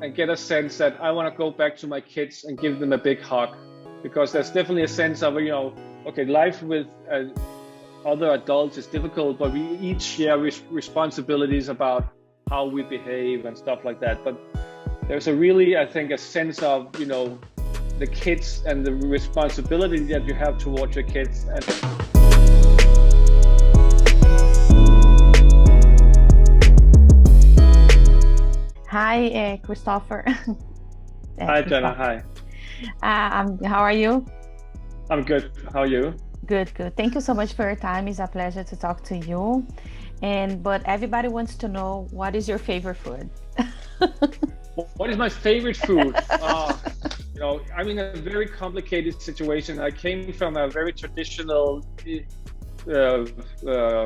and get a sense that I want to go back to my kids and give them a big hug, because there's definitely a sense of, okay, life with other adults is difficult, but we each share responsibilities about how we behave and stuff like that. But there's I think, a sense of, the kids and the responsibility that you have towards your kids. Hi, Christoffer. Hi, Jana. Hi. How are you? I'm good. How are you? Good. Thank you so much for your time. It's a pleasure to talk to you. But everybody wants to know, what is your favorite food? What is my favorite food? I'm in a very complicated situation. I came from a very traditional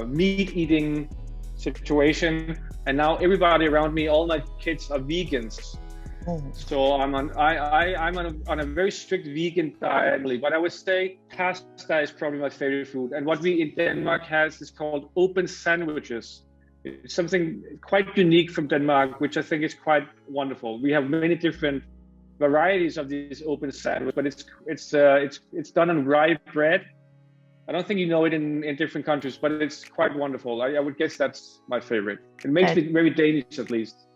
meat-eating situation, and now everybody around me, all my kids are vegans. So I'm on a very strict vegan diet, but I would say pasta is probably my favorite food. And what we in Denmark has is called open sandwiches. It's something quite unique from Denmark, which I think is quite wonderful. We have many different varieties of these open sandwiches, but it's done on rye bread. I don't think you know it in different countries, but it's quite wonderful. I would guess that's my favorite. It makes me very Danish, at least.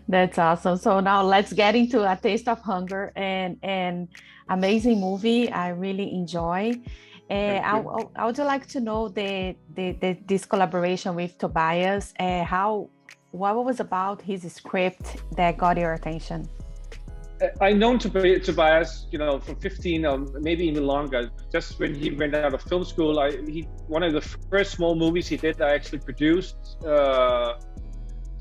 That's awesome. So now let's get into A Taste of Hunger, and amazing movie. I really enjoy. I would like to know this collaboration with Tobias. What was about his script that got your attention? I've known Tobias, for 15 or maybe even longer. Just when he went out of film school, one of the first small movies he did, I actually produced.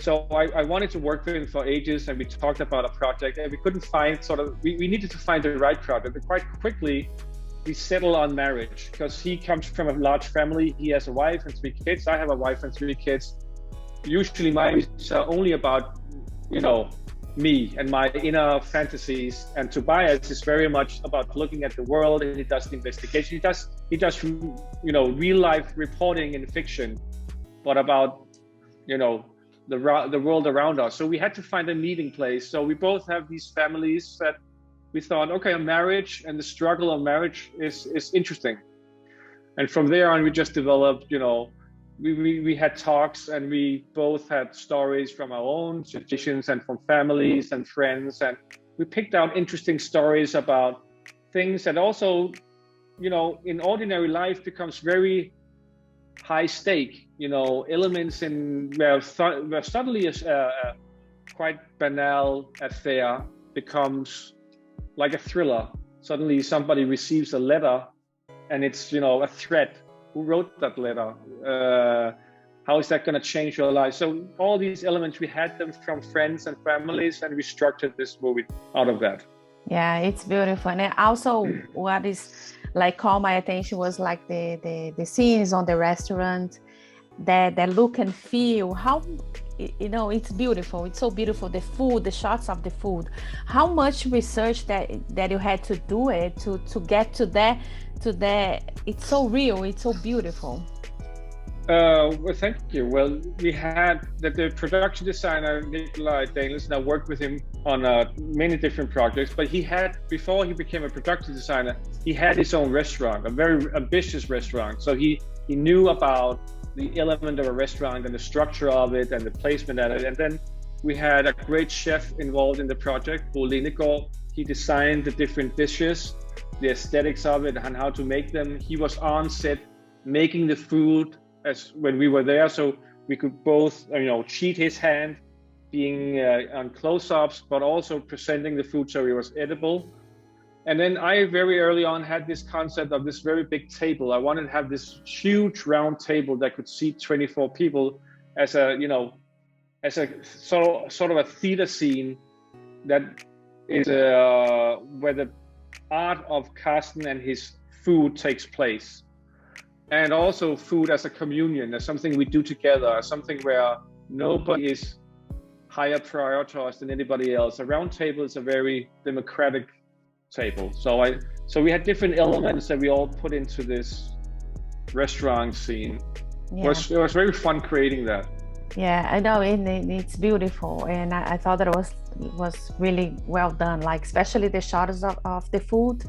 So I wanted to work with him for ages, and we talked about a project, and we couldn't find we needed to find the right project. But quite quickly, we settled on marriage, because he comes from a large family. He has a wife and 3 kids. I have a wife and 3 kids. Usually my movies are only about, me and my inner fantasies, and Tobias is very much about looking at the world, and he does the investigation. He does real life reporting in fiction, but about the world around us. So we had to find a meeting place. So we both have these families that we thought, okay, a marriage and the struggle of marriage is interesting. And from there on, we just developed, we had talks, and we both had stories from our own situations and from families and friends. And we picked out interesting stories about things that also, in ordinary life becomes very high stake, elements where suddenly a quite banal affair becomes like a thriller. Suddenly somebody receives a letter, and it's, a threat. Who wrote that letter? How is that going to change your life? So all these elements, we had them from friends and families, and we structured this movie out of that. Yeah, it's beautiful. And also what is caught my attention was the scenes on the restaurant, that look and feel, how it's beautiful. It's so beautiful. The food, the shots of the food, how much research that you had to do it to get to that. It's so real, it's so beautiful. Well, thank you. Well, we had the production designer Nikolaj Coster-Waldau. I worked with him on many different projects, but before he became a production designer, he had his own restaurant, a very ambitious restaurant. So he knew about the element of a restaurant and the structure of it and the placement at it. And then we had a great chef involved in the project, Bo Lindegaard. He designed the different dishes, the aesthetics of it, and how to make them. He was on set making the food as when we were there, so we could both cheat his hand, being on close-ups, but also presenting the food so it was edible. And then I very early on had this concept of this very big table. I wanted to have this huge round table that could seat 24 people as a sort of a theater scene that is where the art of Carsten and his food takes place. And also food as a communion, as something we do together, as something where nobody is higher prioritized than anybody else. A round table is a very democratic table. So we had different elements that we all put into this restaurant scene. Yeah. It was very fun creating that. Yeah, I know, it's beautiful, and I thought that it was really well done. Like especially the shots of the food.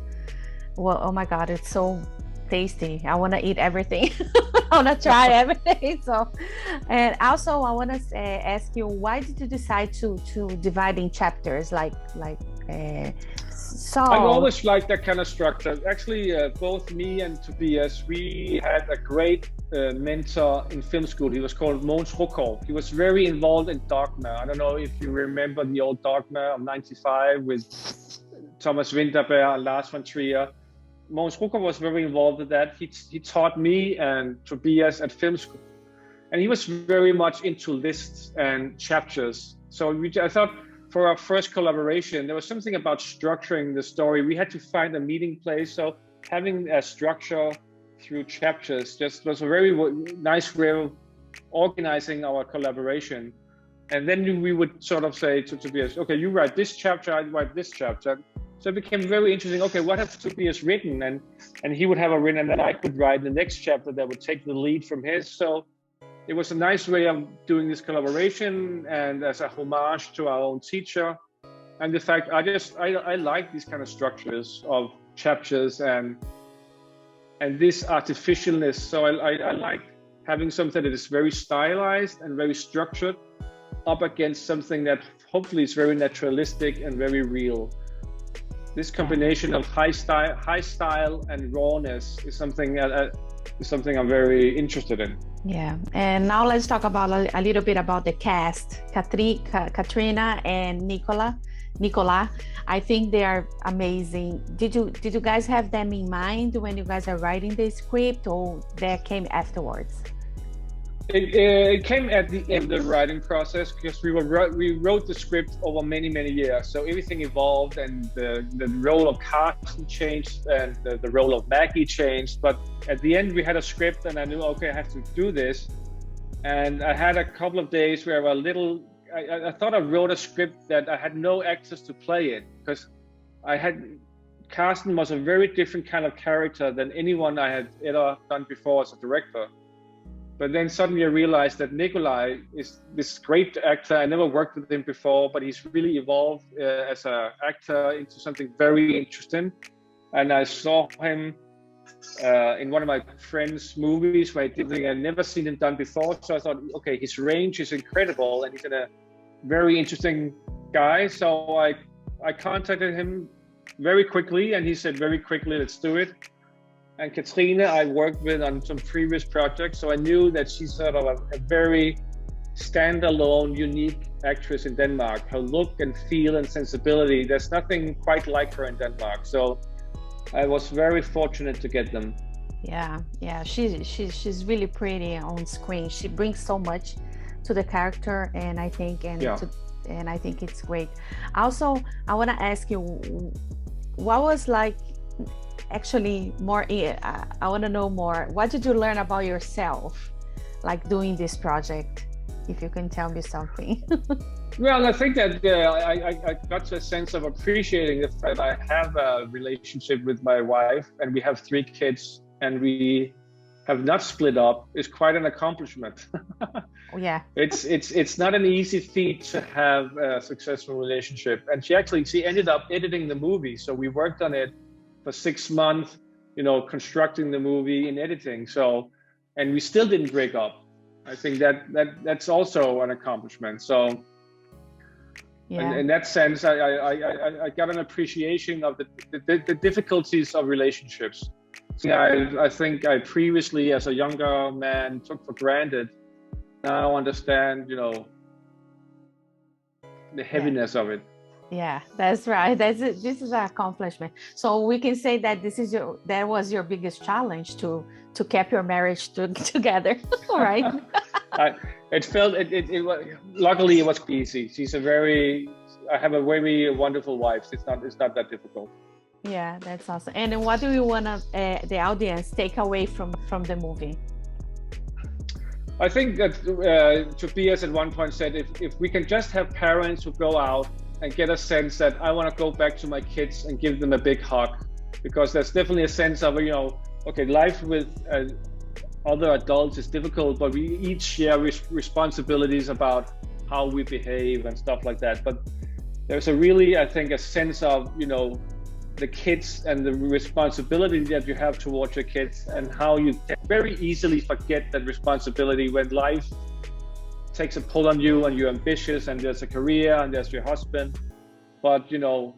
Well, oh my God, it's so tasty. I want to eat everything. I want to try everything. So, and also I want to ask you, why did you decide to divide in chapters so? I've always liked that kind of structure. Actually, both me and Tobias, we had a great mentor in film school. He was called Mogens Rukov. He was very involved in Dogma. I don't know if you remember the old Dogma of '95 with Thomas Vinterberg and Lars von Trier. Mogens Rukov was very involved with that. He taught me and Tobias at film school. And he was very much into lists and chapters. So I thought for our first collaboration, there was something about structuring the story. We had to find a meeting place. So having a structure through chapters just was a very nice way of organizing our collaboration. And then we would sort of say to Tobias, okay, you write this chapter, I write this chapter. So it became very interesting. Okay, what has Tobias written? And he would have a written, and then I could write the next chapter that would take the lead from his. So it was a nice way of doing this collaboration, and as a homage to our own teacher. And the fact I like these kind of structures of chapters and this artificialness. So I like having something that is very stylized and very structured up against something that hopefully is very naturalistic and very real. This combination of high style and rawness is something I'm very interested in. Yeah, and now let's talk about a little bit about the cast. Katrine and Nicolas. I think they are amazing. Did you guys have them in mind when you guys are writing the script, or that came afterwards? It came at the end of the writing process, because we wrote the script over many years. So everything evolved, and the role of Carsten changed, and the role of Maggie changed. But at the end, we had a script, and I knew, okay, I have to do this. And I had a couple of days where I thought I wrote a script that I had no access to play it, because Carsten was a very different kind of character than anyone I had ever done before as a director. But then suddenly I realized that Nikolaj is this great actor. I never worked with him before, but he's really evolved as an actor into something very interesting. And I saw him in one of my friends' movies where I did something I'd never seen him done before. So I thought, okay, his range is incredible, and he's a very interesting guy. So I contacted him very quickly, and he said very quickly, let's do it. And Katrine, I worked with on some previous projects, so I knew that she's sort of a very standalone, unique actress in Denmark. Her look and feel and sensibility, there's nothing quite like her in Denmark. So I was very fortunate to get them. Yeah, she's really pretty on screen. She brings so much to the character, and I think I think it's great. Also, I want to ask you, what was like? Actually, I want to know more. What did you learn about yourself, like doing this project? If you can tell me something. Well, I think that I got to a sense of appreciating the fact I have a relationship with my wife, and we have 3 kids, and we have not split up. Is quite an accomplishment. Oh, yeah. It's not an easy feat to have a successful relationship, and she ended up editing the movie, so we worked on it for 6 months, constructing the movie and editing. So, and we still didn't break up. I think that's also an accomplishment. So, yeah. In that sense, I got an appreciation of the difficulties of relationships. I think I previously, as a younger man, took for granted. Now I understand, the heaviness of it. Yeah, that's right. This is an accomplishment. So we can say that that was your biggest challenge to keep your marriage together, right? Luckily it was easy. I have a very wonderful wife. It's not that difficult. Yeah, that's awesome. And what do you want the audience take away from the movie? I think that Tobias at one point said, if we can just have parents who go out and get a sense that I want to go back to my kids and give them a big hug, because there's definitely a sense of, life with other adults is difficult, but we each share responsibilities about how we behave and stuff like that. But there's a really, I think, a sense of, you know, the kids and the responsibility that you have towards your kids, and how you very easily forget that responsibility when life takes a pull on you and you're ambitious and there's a career and there's your husband. But, you know,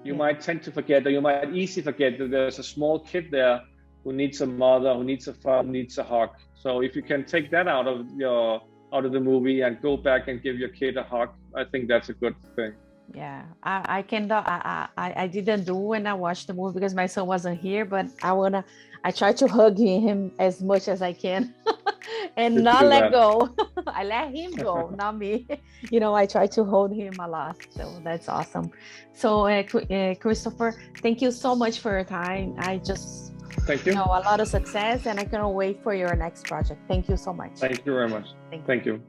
you might tend to forget, or you might easily forget that there's a small kid there who needs a mother, who needs a father, needs a hug. So if you can take that out of the movie and go back and give your kid a hug, I think that's a good thing. Yeah, I didn't do when I watched the movie because my son wasn't here, but I try to hug him as much as I can and not let go. I let him go, not me. You know, I try to hold him a lot. So that's awesome. So Christoffer, thank you so much for your time. Thank you. You know, a lot of success, and I cannot wait for your next project. Thank you so much. Thank you very much. Thank you.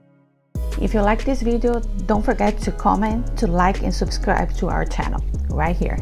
If you like this video, don't forget to comment, to like, and subscribe to our channel right here.